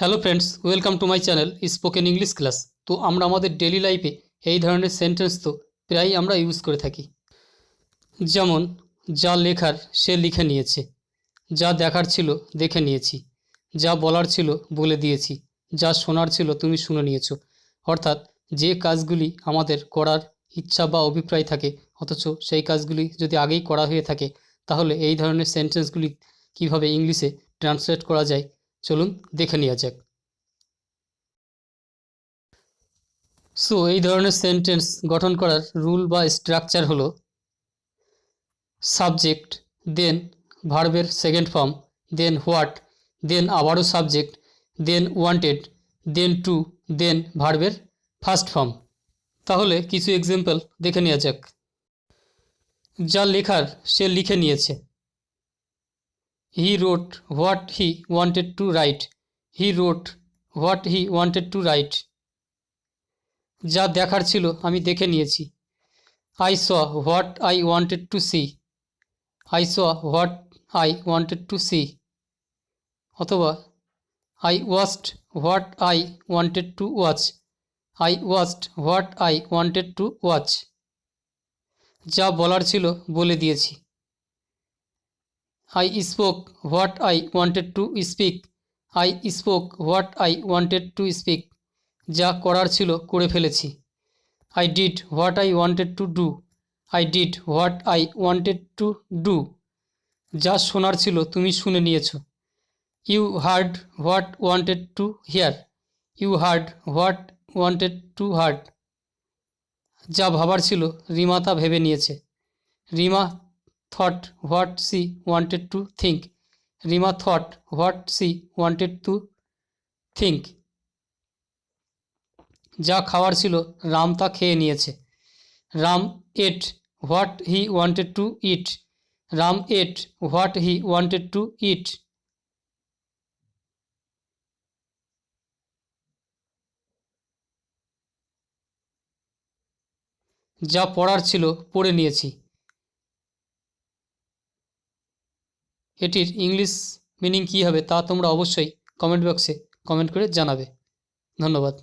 Hello friends, welcome to my channel spoken English class. তো আমরা আমাদের ডেলি লাইফে এই ধরনের সেন্টেন্স তো প্রায়ই আমরা ইউজ করে থাকি। যেমন, যা লেখার সে লিখে নিয়েছে, যা দেখার ছিল দেখে নিয়েছি, যা বলার ছিল বলে দিয়েছি, যা শোনার ছিল তুমি শুনে নিয়েছো। অর্থাৎ যে কাজগুলি আমাদের করার ইচ্ছা বা অভিপ্রায় থাকে, অথচ সেই কাজগুলি যদি আগেই করা হয়ে থাকে, তাহলে এই ধরনের সেন্টেন্সগুলি কিভাবে ইংলিশে ট্রান্সলেট করা যায় চলুন দেখে নেওয়া যাক। সো এই ধরনের সেন্টেন্স গঠন করার রুল বা স্ট্রাকচার হলো সাবজেক্ট, দেন ভার্বের সেকেন্ড ফর্ম, দেন হোয়াট, দেন আবারও সাবজেক্ট, দেন ওয়ান্টেড, দেন টু, দেন ভার্বের ফার্স্ট ফর্ম। তাহলে কিছু এক্সাম্পল দেখে নেওয়া যাক। যা লেখার সে লিখে নিয়েছে। He wrote what he wanted to write. He wrote what he wanted to write. যা দেখার ছিল আমি দেখে নিয়েছি। I saw what I wanted to see. I saw what I wanted to see. অথবা I watched what I wanted to watch. I watched what I wanted to watch. যা বলার ছিল বলে দিয়েছি। I spoke what I wanted to speak. I spoke what I wanted to speak. যা করার ছিল করে ফেলেছি। I did what I wanted to do. I did what I wanted to do. যা শোনার ছিল তুমি শুনে নিয়েছো। You heard what wanted to hear. You heard what wanted to heard. যা ভাবার ছিল রিমা তা ভেবে নিয়েছে। Rima thought what she wanted to think. Rima thought what she wanted to think. যা খাওয়ার ছিল রাম তা খেয়ে নিয়েছে। Ram ate what he wanted to eat. Ram ate what he wanted to eat. যা পড়ার ছিল পড়ে নিয়েছি। এটির ইংলিশ মিনিং কী হবে তা তোমরা অবশ্যই কমেন্ট বক্সে কমেন্ট করে জানাবে। ধন্যবাদ।